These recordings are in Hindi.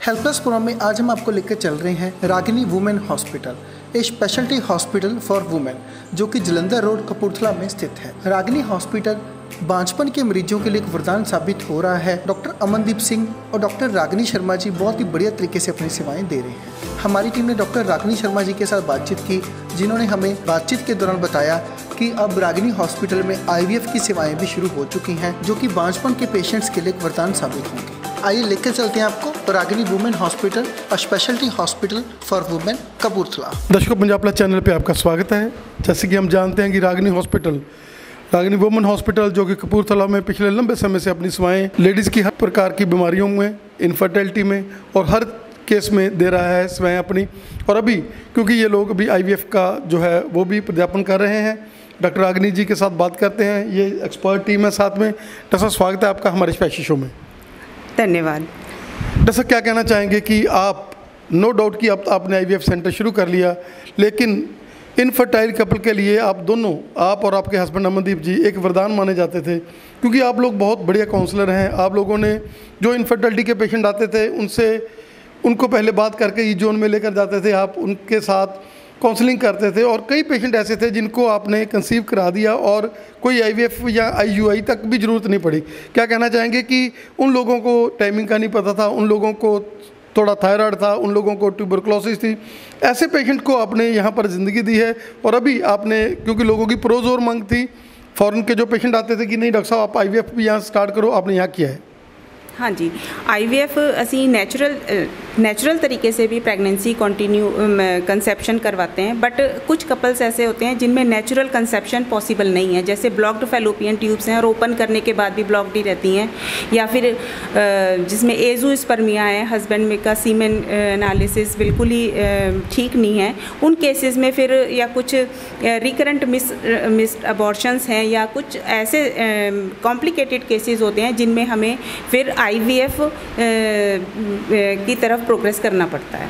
हेल्पलेस प्रोग्राम में आज हम आपको लेकर चल रहे हैं Ragini women hospital, A speciality hospital for women जो कि जलंधर रोड कपूरथला में स्थित है। रागिनी हॉस्पिटल बांझपन के मरीजों के लिए एक वरदान साबित हो रहा है। डॉक्टर अमनदीप सिंह और डॉक्टर रागिनी शर्मा जी बहुत ही बढ़िया तरीके से अपनी सेवाएं दे रहे हैं। हमारी टीम ने डॉक्टर रागिनी शर्मा जी के साथ बातचीत की, जिन्होंने हमें बातचीत के दौरान बताया कि अब रागिनी हॉस्पिटल में IVF की सेवाएं भी शुरू हो चुकी हैं, जो कि बांझपन के पेशेंट्स के लिए एक वरदान साबित होंगे। आइए लेकर चलते हैं आपको Ragini women hospital, speciality hospital for women Kapurthala. दर्शकों, पंजाब प्लस चैनल पे आपका स्वागत है। जैसे कि हम जानते हैं कि रागिनी वुमेन हॉस्पिटल जो कि कपूरथला में पिछले लंबे समय से अपनी सेवाएं लेडीज़ की हर प्रकार की बीमारियों में, इनफर्टिलिटी में और हर केस में दे रहा है सेवाएं अपनी। और अभी क्योंकि ये लोग अभी IVF का जो है वो भी प्राध्यापन कर रहे हैं, डॉक्टर रागिनी जी के साथ बात करते हैं। ये एक्सपर्ट टीम है साथ में। डॉक्टर साहब, स्वागत है आपका हमारे स्पेशल शो में। धन्यवाद। डॉक्टर साहब, क्या कहना चाहेंगे कि आप नो डाउट कि अब आपने IVF सेंटर शुरू कर लिया, लेकिन इनफर्टाइल कपल के लिए आप दोनों, आप और आपके हस्बैंड अमनदीप जी, एक वरदान माने जाते थे, क्योंकि आप लोग बहुत बढ़िया काउंसलर हैं। आप लोगों ने जो इनफर्टिलिटी के पेशेंट आते थे उनको पहले बात करके ई जोन में लेकर जाते थे, आप उनके साथ काउंसलिंग करते थे और कई पेशेंट ऐसे थे जिनको आपने कंसीव करा दिया और कोई IVF या IUI तक भी ज़रूरत नहीं पड़ी। क्या कहना चाहेंगे कि उन लोगों को टाइमिंग का नहीं पता था, उन लोगों को थोड़ा थायराइड था, उन लोगों को ट्यूबरक्लोसिस थी, ऐसे पेशेंट को आपने यहाँ पर ज़िंदगी दी है। और अभी आपने, क्योंकि लोगों की पुरजोर मांग थी, फ़ॉरेन के जो पेशेंट आते थे कि नहीं डॉक्टर साहब आप IVF भी यहाँ स्टार्ट करो, आपने यहाँ किया है। हाँ जी, IVF असी नेचुरल तरीके से भी प्रेगनेंसी कंसेप्शन करवाते हैं, बट कुछ कपल्स ऐसे होते हैं जिनमें नेचुरल कंसेप्शन पॉसिबल नहीं है, जैसे ब्लॉक्ड फैलोपियन ट्यूब्स हैं और ओपन करने के बाद भी ब्लॉक्ड ही रहती हैं, या फिर जिसमें एजोस्पर्मिया है, हस्बैंड में का सीमेन एनालिसिस बिल्कुल ही ठीक नहीं है। उन केसेस में फिर या कुछ रिकरेंट मिस अबॉर्शंस हैं या कुछ ऐसे कॉम्प्लिकेटेड केसेस होते हैं जिनमें हमें फिर IVF की तरफ प्रोग्रेस करना पड़ता है।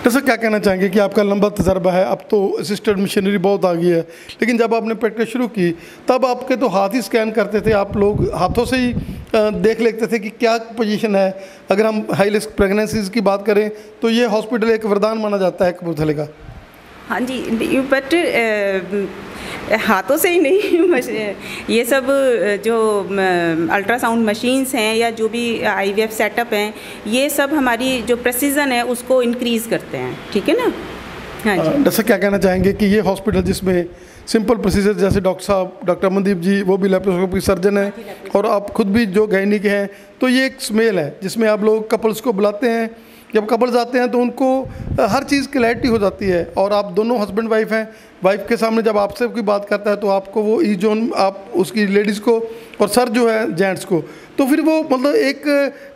तो सर, क्या कहना चाहेंगे कि आपका लंबा तजर्बा है, अब तो असिस्टेड मशीनरी बहुत आ गई है, लेकिन जब आपने प्रैक्टिस शुरू की तब आपके तो हाथ ही स्कैन करते थे, आप लोग हाथों से ही देख लेते थे कि क्या पोजीशन है। अगर हम हाई रिस्क प्रेगनेंसीज की बात करें तो ये हॉस्पिटल एक वरदान माना जाता है कपूरथले का। हाँ जी, बट हाथों से ही नहीं, ये सब जो अल्ट्रासाउंड मशीन्स हैं या जो भी IVF सेटअप हैं, ये सब हमारी जो प्रेसिजन है उसको इंक्रीज़ करते हैं, ठीक है ना। हाँ जी। डॉक्टर क्या कहना चाहेंगे कि ये हॉस्पिटल जिसमें सिंपल प्रोसीजर, जैसे डॉक्टर साहब, डॉक्टर अमनदीप जी वो भी लेप्रोस्कोपी सर्जन है और आप खुद भी जो गायनिक हैं, तो ये एक स्मेल है जिसमें आप लोग कपल्स को बुलाते हैं। जब कपल्स आते हैं तो उनको हर चीज़ क्लैरिटी हो जाती है और आप दोनों हस्बैंड वाइफ हैं। वाइफ के सामने जब आपसे कोई बात करता है तो आपको वो ई जोन, आप उसकी लेडीज़ को, और सर जो है जेंट्स को, तो फिर वो मतलब एक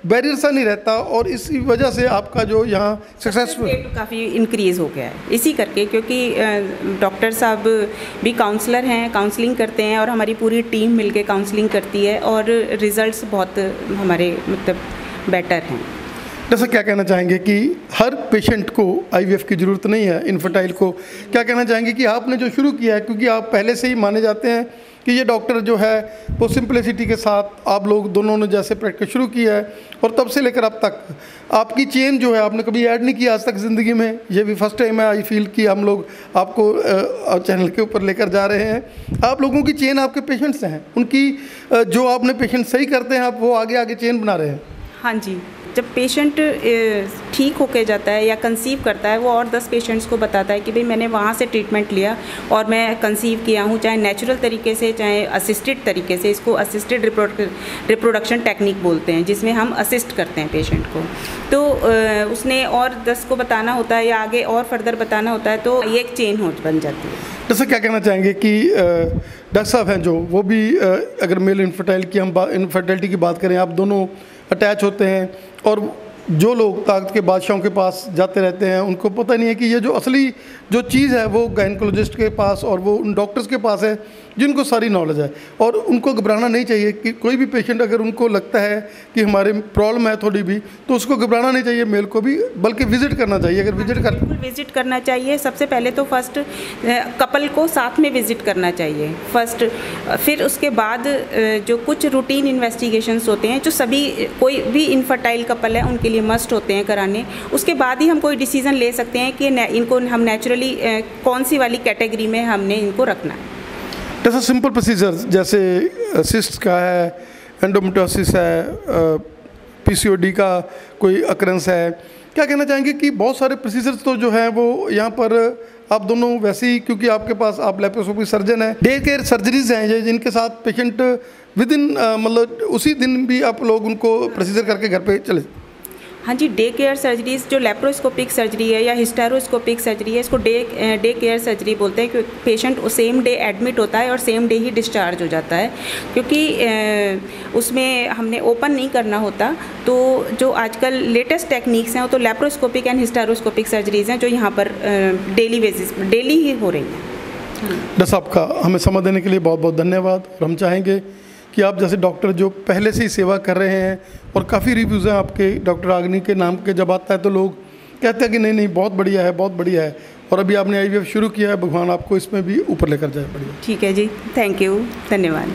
बैरियर सा नहीं रहता और इसी वजह से आपका जो यहाँ सक्सेसफुल काफ़ी इंक्रीज़ हो गया है इसी करके, क्योंकि डॉक्टर साहब भी काउंसलर हैं, काउंसलिंग करते हैं और हमारी पूरी टीम मिलके काउंसलिंग करती है और रिज़ल्ट्स बहुत हमारे मतलब बेटर हैं। जैसा क्या कहना चाहेंगे कि हर पेशेंट को IVF की ज़रूरत नहीं है, इनफर्टाइल को, क्या कहना चाहेंगे कि आपने जो शुरू किया है, क्योंकि आप पहले से ही माने जाते हैं कि ये डॉक्टर जो है वो सिंपलिसिटी के साथ आप लोग दोनों ने जैसे प्रैक्टिस शुरू किया है और तब से लेकर अब तक आपकी चेन जो है आपने कभी ऐड नहीं किया आज तक ज़िंदगी में। ये भी फर्स्ट टाइम है आई फील कि हम लोग आपको चैनल के ऊपर लेकर जा रहे हैं। आप लोगों की चेन आपके पेशेंट्स हैं, उनकी जो आपने पेशेंट सही करते हैं आप वो आगे आगे चेन बना रहे हैं। हाँ जी, जब पेशेंट ठीक होके जाता है या कंसीव करता है, वो और 10 पेशेंट्स को बताता है कि भाई मैंने वहाँ से ट्रीटमेंट लिया और मैं कंसीव किया हूँ, चाहे नेचुरल तरीके से चाहे असिस्टेड तरीके से। इसको असिस्टेड रिप्रोडक्शन टेक्निक बोलते हैं, जिसमें हम असिस्ट करते हैं पेशेंट को। तो उसने और 10 को बताना होता है या आगे और फर्दर बताना होता है, तो ये एक चेन बन जाती है। जैसे क्या कहना चाहेंगे कि डॉक्टर साहब हैं जो, वो भी अगर मेल इनफर्टिलिटी की बात करें, आप दोनों अटैच होते हैं और जो लोग ताकत के बादशाहों के पास जाते रहते हैं उनको पता नहीं है कि ये जो असली जो चीज़ है वो गायनकोलॉजिस्ट के पास और वो उन डॉक्टर्स के पास है जिनको सारी नॉलेज है, और उनको घबराना नहीं चाहिए कि कोई भी पेशेंट अगर उनको लगता है कि हमारे प्रॉब्लम है थोड़ी भी, तो उसको घबराना नहीं चाहिए मेल को भी, बल्कि विजिट करना चाहिए। अगर विजिट करना चाहिए, सबसे पहले तो फर्स्ट कपल को साथ में विजिट करना चाहिए फर्स्ट, फिर उसके बाद जो कुछ रूटीन इन्वेस्टिगेशंस होते हैं जो सभी कोई भी इनफर्टाइल कपल है उनके लिए मस्ट होते हैं कराने, उसके बाद ही हम कोई डिसीजन ले सकते हैं कि इनको हम नेचुरली कौन सी वाली कैटेगरी में हमने इनको रखना है। जैसे सिंपल प्रोसीजर जैसे सिस्ट का है, एंडोमेट्रियोसिस है, पीसीओडी का कोई अकरेंस है, क्या कहना चाहेंगे कि बहुत सारे प्रोसीजर्स तो जो है वो यहाँ पर आप दोनों वैसे ही, क्योंकि आपके पास आप लैप्रोस्कोपी सर्जन हैं, डे केयर सर्जरीज हैं ये जिनके साथ पेशेंट विद इन मतलब उसी दिन भी आप लोग उनको प्रोसीजर करके घर पे चले। हाँ जी, डे केयर सर्जरीज जो लेप्रोस्कोपिक सर्जरी है या हिस्टेरोस्कोपिक सर्जरी है, इसको डे केयर सर्जरी बोलते हैं, क्योंकि पेशेंट सेम डे एडमिट होता है और सेम डे ही डिस्चार्ज हो जाता है, क्योंकि उसमें हमने ओपन नहीं करना होता। तो जो आजकल लेटेस्ट टेक्निक्स हैं वो तो लेप्रोस्कोपिक एंड हिस्टेरोस्कोपिक सर्जरीज हैं जो यहाँ पर डेली ही हो रही हैं। डॉक्टर साहब का हमें समय देने के लिए बहुत बहुत धन्यवाद। और हम चाहेंगे कि आप जैसे डॉक्टर जो पहले से ही सेवा कर रहे हैं, और काफ़ी रिव्यूज़ हैं आपके डॉक्टर रागिनी के नाम के, जब आता है तो लोग कहते हैं कि नहीं नहीं बहुत बढ़िया है, बहुत बढ़िया है, और अभी आपने IVF शुरू किया है, भगवान आपको इसमें भी ऊपर लेकर जाए। बढ़िया, ठीक है जी, थैंक यू, धन्यवाद।